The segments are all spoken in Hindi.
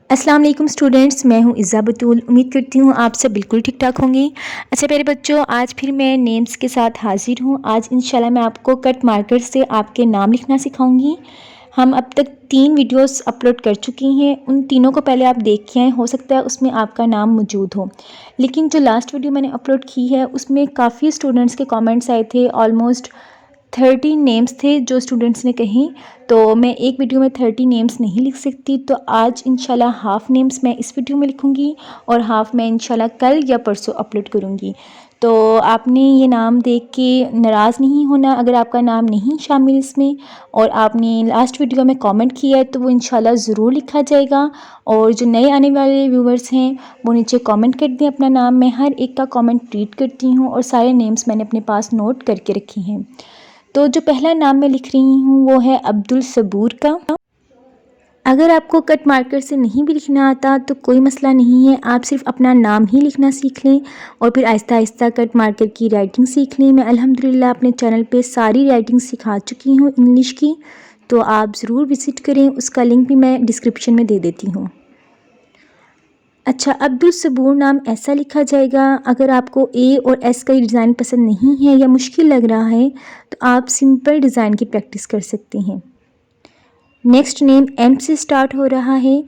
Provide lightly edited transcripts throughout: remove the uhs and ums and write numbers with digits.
अस्सलाम वालेकुम स्टूडेंट्स, मैं हूं इज़्ज़ा बतूल। उम्मीद करती हूं आप सब बिल्कुल ठीक ठाक होंगे। अच्छा प्यारे बच्चों, आज फिर मैं नेम्स के साथ हाजिर हूं। आज इंशाल्लाह मैं आपको कट मार्कर से आपके नाम लिखना सिखाऊंगी। हम अब तक 3 वीडियोस अपलोड कर चुकी हैं। उन तीनों को पहले आप देख के आएँ, हो सकता है उसमें आपका नाम मौजूद हो। लेकिन जो लास्ट वीडियो मैंने अपलोड की है उसमें काफ़ी स्टूडेंट्स के कमेंट्स आए थे। ऑलमोस्ट 30 नेम्स थे जो स्टूडेंट्स ने कहीं, तो मैं एक वीडियो में 30 नेम्स नहीं लिख सकती। तो आज इंशाल्लाह हाफ़ नेम्स मैं इस वीडियो में लिखूंगी और हाफ़ मैं इंशाल्लाह कल या परसों अपलोड करूंगी। तो आपने ये नाम देख के नाराज़ नहीं होना अगर आपका नाम नहीं शामिल इसमें, और आपने लास्ट वीडियो में कमेंट किया है तो वो इंशाल्लाह ज़रूर लिखा जाएगा। और जो नए आने वाले व्यूवर्स हैं वो नीचे कमेंट कर दें अपना नाम। मैं हर एक का कमेंट रीड करती हूँ और सारे नेम्स मैंने अपने पास नोट करके रखी हैं। तो जो पहला नाम मैं लिख रही हूँ वो है अब्दुल सबूर का। अगर आपको कट मार्कर से नहीं भी लिखना आता तो कोई मसला नहीं है, आप सिर्फ अपना नाम ही लिखना सीख लें और फिर आहिस्ता आहिस्ता कट मार्कर की राइटिंग सीख लें। मैं अल्हम्दुलिल्लाह अपने चैनल पे सारी राइटिंग सिखा चुकी हूँ इंग्लिश की, तो आप ज़रूर विज़िट करें। उसका लिंक भी मैं डिस्क्रिप्शन में दे देती हूँ। अच्छा, अब्दुल सबूर नाम ऐसा लिखा जाएगा। अगर आपको ए और एस का डिज़ाइन पसंद नहीं है या मुश्किल लग रहा है तो आप सिंपल डिज़ाइन की प्रैक्टिस कर सकते हैं। नेक्स्ट नेम एम से स्टार्ट हो रहा है।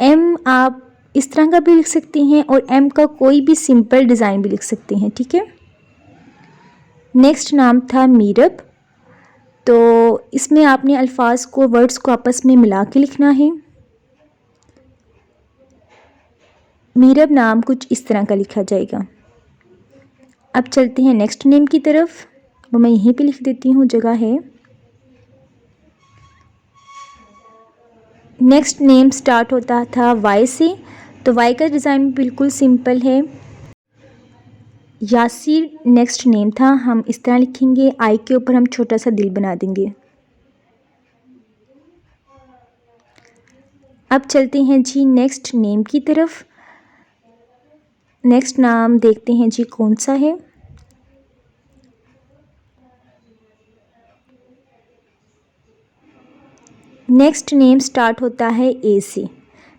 एम आप इस तरह का भी लिख सकते हैं और एम का कोई भी सिंपल डिज़ाइन भी लिख सकते हैं, ठीक है। नेक्स्ट नाम था मीरब। तो इसमें आपने अल्फाज को, वर्ड्स को आपस में मिला के लिखना है। मीरब नाम कुछ इस तरह का लिखा जाएगा। अब चलते हैं नेक्स्ट नेम की तरफ, वो मैं यहीं पे लिख देती हूँ, जगह है। नेक्स्ट नेम स्टार्ट होता था वाई से, तो वाई का डिज़ाइन बिल्कुल सिंपल है। यासिर नेक्स्ट नेम था, हम इस तरह लिखेंगे, आई के ऊपर हम छोटा सा दिल बना देंगे। अब चलते हैं जी नेक्स्ट नेम की तरफ। नेक्स्ट नाम देखते हैं जी कौन सा है। नेक्स्ट नेम स्टार्ट होता है ए से।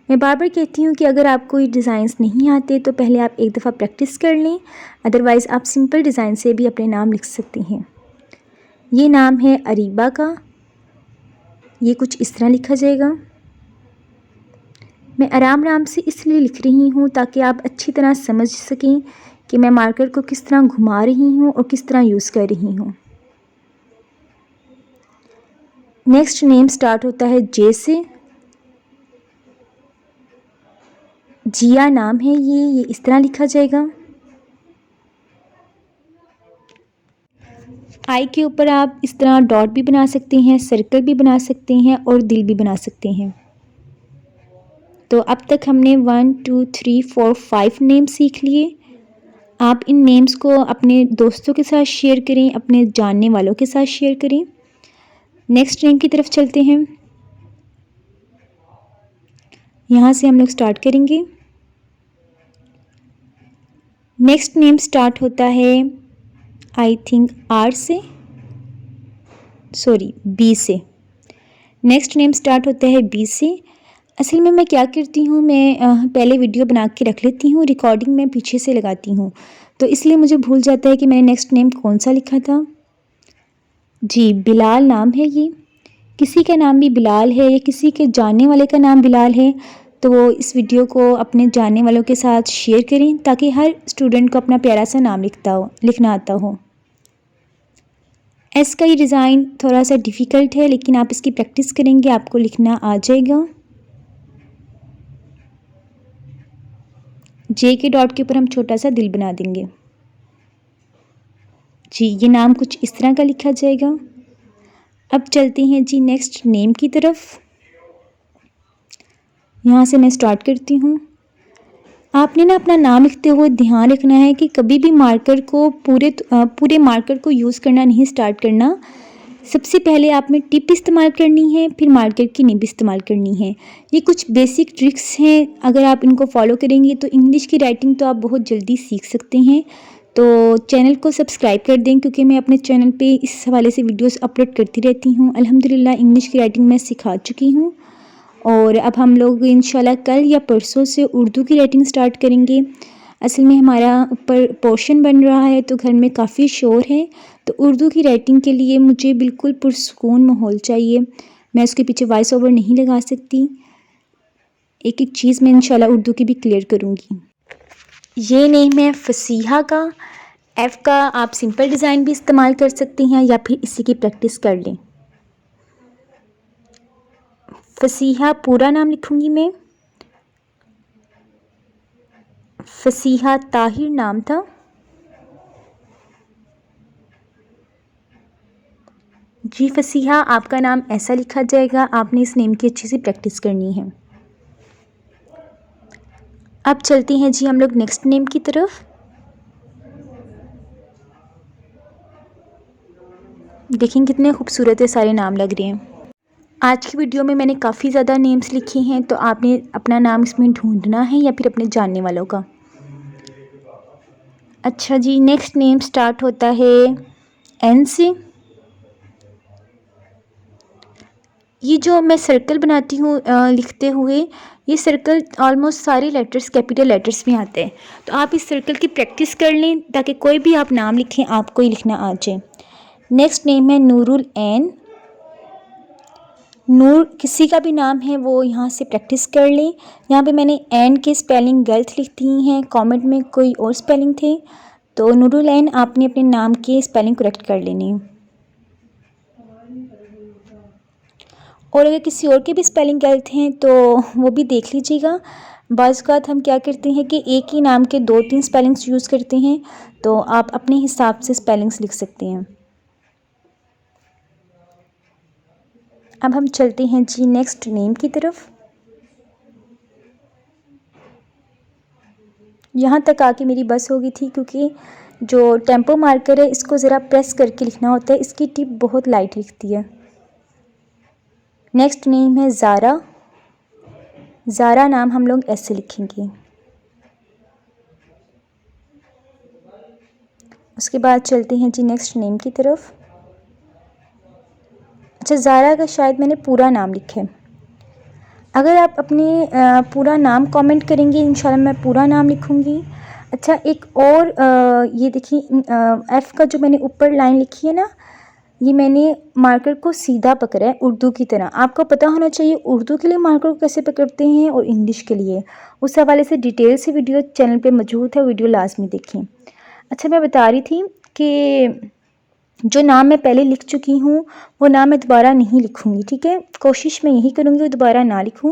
मैं बार बार कहती हूँ कि अगर आपको ये डिज़ाइंस नहीं आते तो पहले आप एक दफ़ा प्रैक्टिस कर लें, अदरवाइज़ आप सिंपल डिज़ाइन से भी अपने नाम लिख सकते हैं। ये नाम है अरीबा का, ये कुछ इस तरह लिखा जाएगा। मैं आराम आराम से इसलिए लिख रही हूँ ताकि आप अच्छी तरह समझ सकें कि मैं मार्कर को किस तरह घुमा रही हूँ और किस तरह यूज़ कर रही हूँ। नेक्स्ट नेम स्टार्ट होता है जे से। जिया नाम है ये इस तरह लिखा जाएगा। आई के ऊपर आप इस तरह डॉट भी बना सकते हैं, सर्कल भी बना सकते हैं और दिल भी बना सकते हैं। तो अब तक हमने 1 2 3 4 5 नेम सीख लिए। आप इन नेम्स को अपने दोस्तों के साथ शेयर करें, अपने जानने वालों के साथ शेयर करें। नेक्स्ट नेम की तरफ चलते हैं, यहाँ से हम लोग स्टार्ट करेंगे। नेक्स्ट नेम स्टार्ट होता है आई थिंक आर से, सॉरी बी से। नेक्स्ट नेम स्टार्ट होता है बी से। असल में मैं क्या करती हूँ, मैं पहले वीडियो बना के रख लेती हूँ, रिकॉर्डिंग में पीछे से लगाती हूँ, तो इसलिए मुझे भूल जाता है कि मैंने नेक्स्ट नेम कौन सा लिखा था। जी बिलाल नाम है ये। किसी का नाम भी बिलाल है या किसी के जानने वाले का नाम बिलाल है तो वो इस वीडियो को अपने जानने वालों के साथ शेयर करें ताकि हर स्टूडेंट को अपना प्यारा सा नाम लिखना आता हो। एस का ये डिज़ाइन थोड़ा सा डिफ़िकल्ट है लेकिन आप इसकी प्रैक्टिस करेंगे आपको लिखना आ जाएगा। जे के डॉट के ऊपर हम छोटा सा दिल बना देंगे। जी ये नाम कुछ इस तरह का लिखा जाएगा। अब चलते हैं जी नेक्स्ट नेम की तरफ, यहाँ से मैं स्टार्ट करती हूँ। आपने ना अपना नाम लिखते हुए ध्यान रखना है कि कभी भी मार्कर को पूरे मार्कर को यूज़ करना नहीं स्टार्ट करना। सबसे पहले आप में टिप इस्तेमाल करनी है, फिर मार्कर की निब इस्तेमाल करनी है। ये कुछ बेसिक ट्रिक्स हैं, अगर आप इनको फॉलो करेंगे तो इंग्लिश की राइटिंग तो आप बहुत जल्दी सीख सकते हैं। तो चैनल को सब्सक्राइब कर दें क्योंकि मैं अपने चैनल पे इस हवाले से वीडियोस अपलोड करती रहती हूँ। अल्हम्दुलिल्लाह इंग्लिश की राइटिंग मैं सिखा चुकी हूँ और अब हम लोग इंशाल्लाह कल या परसों से उर्दू की राइटिंग स्टार्ट करेंगे। असल में हमारा ऊपर पोर्शन बन रहा है तो घर में काफ़ी शोर है, तो उर्दू की राइटिंग के लिए मुझे बिल्कुल पुरसुकून माहौल चाहिए। मैं उसके पीछे वॉइस ओवर नहीं लगा सकती। एक एक चीज़ मैं इंशाल्लाह उर्दू की भी क्लियर करूँगी। ये नेम है फसीहा का। एफ़ का आप सिंपल डिज़ाइन भी इस्तेमाल कर सकती हैं या फिर इसी की प्रैक्टिस कर लें। फसीहा पूरा नाम लिखूँगी मैं। फसीहा ताहिर नाम था। जी फसीहा आपका नाम ऐसा लिखा जाएगा, आपने इस नेम की अच्छी सी प्रैक्टिस करनी है। अब चलते हैं जी हम लोग नेक्स्ट नेम की तरफ। देखें कितने खूबसूरत है सारे नाम लग रहे हैं। आज की वीडियो में मैंने काफ़ी ज़्यादा नेम्स लिखे हैं, तो आपने अपना नाम इसमें ढूंढना है या फिर अपने जानने वालों का। अच्छा जी, नेक्स्ट नेम स्टार्ट होता है एन से। ये जो मैं सर्कल बनाती हूँ लिखते हुए, ये सर्कल ऑलमोस्ट सारे लेटर्स कैपिटल लेटर्स में आते हैं, तो आप इस सर्कल की प्रैक्टिस कर लें ताकि कोई भी आप नाम लिखें आपको ही लिखना आ जाए। नेक्स्ट नेम है नूरुल ऐन। नूर किसी का भी नाम है वो यहाँ से प्रैक्टिस कर लें। यहाँ पे मैंने एन के स्पेलिंग गलत लिख दी हैं, कमेंट में कोई और स्पेलिंग थे, तो नूरुल ऐन आपने अपने नाम के स्पेलिंग करेक्ट कर लेनी है। और अगर किसी और के भी स्पेलिंग गलत हैं तो वो भी देख लीजिएगा। बाज़ औक़ात हम क्या करते हैं कि एक ही नाम के 2-3 स्पेलिंग्स यूज़ करते हैं, तो आप अपने हिसाब से स्पेलिंग्स लिख सकते हैं। अब हम चलते हैं जी नेक्स्ट नेम की तरफ। यहाँ तक आके मेरी बस हो गई थी, क्योंकि जो टेम्पो मार्कर है इसको ज़रा प्रेस करके लिखना होता है, इसकी टिप बहुत लाइट लिखती है। नेक्स्ट नेम है ज़ारा। ज़ारा नाम हम लोग ऐसे लिखेंगे। उसके बाद चलते हैं जी नेक्स्ट नेम की तरफ। अच्छा, ज़ारा का शायद मैंने पूरा नाम लिखा है। अगर आप अपने पूरा नाम कमेंट करेंगे इंशाल्लाह मैं पूरा नाम लिखूँगी। अच्छा, एक और ये देखिए एफ़ का जो मैंने ऊपर लाइन लिखी है ना, ये मैंने मार्कर को सीधा पकड़ा है उर्दू की तरह। आपको पता होना चाहिए उर्दू के लिए मार्कर को कैसे पकड़ते हैं और इंग्लिश के लिए। उस हवाले से डिटेल से वीडियो चैनल पे मौजूद है, वीडियो लाजमी देखें। अच्छा, मैं बता रही थी कि जो नाम मैं पहले लिख चुकी हूँ वो नाम मैं दोबारा नहीं लिखूँगी, ठीक है। कोशिश मैं यही करूँगी वो दोबारा ना लिखूँ,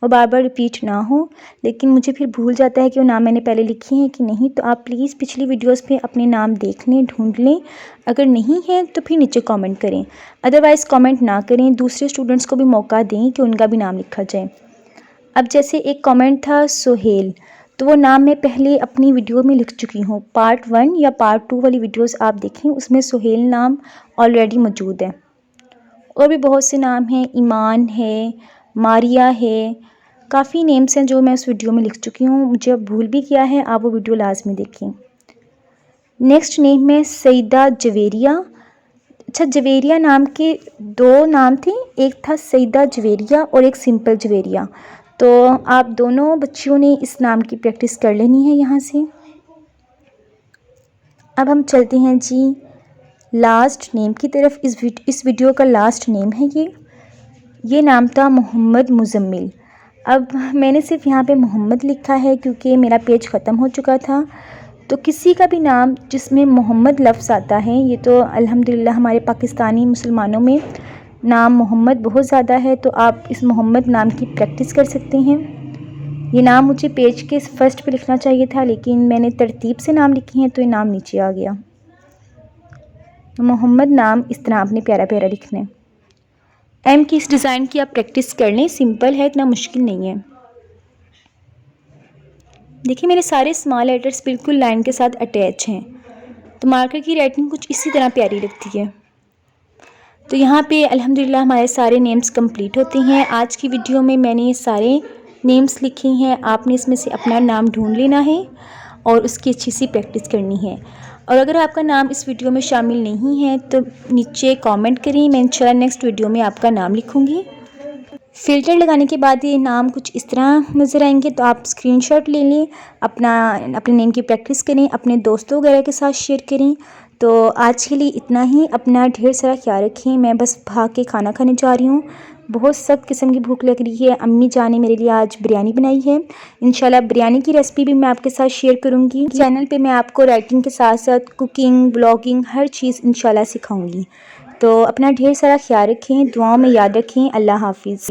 वो बार बार रिपीट ना हो, लेकिन मुझे फिर भूल जाता है कि वो नाम मैंने पहले लिखे हैं कि नहीं। तो आप प्लीज़ पिछली वीडियोस पे अपने नाम देख लें, ढूंढ लें। अगर नहीं है तो फिर नीचे कमेंट करें, अदरवाइज़ कमेंट ना करें, दूसरे स्टूडेंट्स को भी मौका दें कि उनका भी नाम लिखा जाए। अब जैसे एक कमेंट था सोहेल, तो वो नाम मैं पहले अपनी वीडियो में लिख चुकी हूँ। पार्ट 1 या पार्ट 2 वाली वीडियोस आप देखें, उसमें सोहेल नाम ऑलरेडी मौजूद है। और भी बहुत से नाम हैं, ईमान है, मारिया है, काफ़ी नेम्स हैं जो मैं उस वीडियो में लिख चुकी हूँ। मुझे अब भूल भी गया है, आप वो वीडियो लाजमी देखें। नेक्स्ट नेम है सईदा जवेरिया। अच्छा, जवेरिया नाम के 2 नाम थे, एक था सईदा जवेरिया और एक सिंपल जवेरिया। तो आप दोनों बच्चियों ने इस नाम की प्रैक्टिस कर लेनी है यहाँ से। अब हम चलते हैं जी लास्ट नेम की तरफ। इस वीडियो का लास्ट नेम है ये नाम था मोहम्मद मुज़म्मिल। अब मैंने सिर्फ यहाँ पे मोहम्मद लिखा है क्योंकि मेरा पेज ख़त्म हो चुका था। तो किसी का भी नाम जिसमें मोहम्मद लफ्ज़ आता है, ये तो अल्हम्दुलिल्लाह हमारे पाकिस्तानी मुसलमानों में नाम मोहम्मद बहुत ज़्यादा है, तो आप इस मोहम्मद नाम की प्रैक्टिस कर सकते हैं। ये नाम मुझे पेज के फर्स्ट पे लिखना चाहिए था, लेकिन मैंने तरतीब से नाम लिखे हैं तो ये नाम नीचे आ गया। मोहम्मद नाम इस तरह आपने प्यारा प्यारा लिखना है। एम की इस डिज़ाइन की आप प्रैक्टिस कर लें, सिंपल है, इतना मुश्किल नहीं है। देखिए मेरे सारे स्मॉल लेटर्स बिल्कुल लाइन के साथ अटैच हैं, तो मार्कर की राइटिंग कुछ इसी तरह प्यारी लगती है। तो यहाँ पे अल्हम्दुलिल्लाह हमारे सारे नेम्स कंप्लीट होते हैं। आज की वीडियो में मैंने ये सारे नेम्स लिखे हैं, आपने इसमें से अपना नाम ढूंढ लेना है और उसकी अच्छी सी प्रैक्टिस करनी है। और अगर आपका नाम इस वीडियो में शामिल नहीं है तो नीचे कमेंट करें, मैं इंशाल्लाह नेक्स्ट वीडियो में आपका नाम लिखूँगी। फ़िल्टर लगाने के बाद ये नाम कुछ इस तरह नज़र आएंगे, तो आप स्क्रीनशॉट ले लें, अपने नेम की प्रैक्टिस करें, अपने दोस्तों वगैरह के साथ शेयर करें। तो आज के लिए इतना ही, अपना ढेर सारा ख्याल रखें। मैं बस भाग के खाना खाने जा रही हूँ, बहुत सख्त किस्म की भूख लग रही है। अम्मी जान ने मेरे लिए आज बिरयानी बनाई है। इंशाल्लाह बिरयानी की रेसिपी भी मैं आपके साथ शेयर करूँगी। चैनल पे मैं आपको राइटिंग के साथ साथ कुकिंग, ब्लॉगिंग, हर चीज़ इंशाल्लाह सिखाऊंगी। तो अपना ढेर सारा ख्याल रखें, दुआओं में याद रखें। अल्लाह हाफिज़।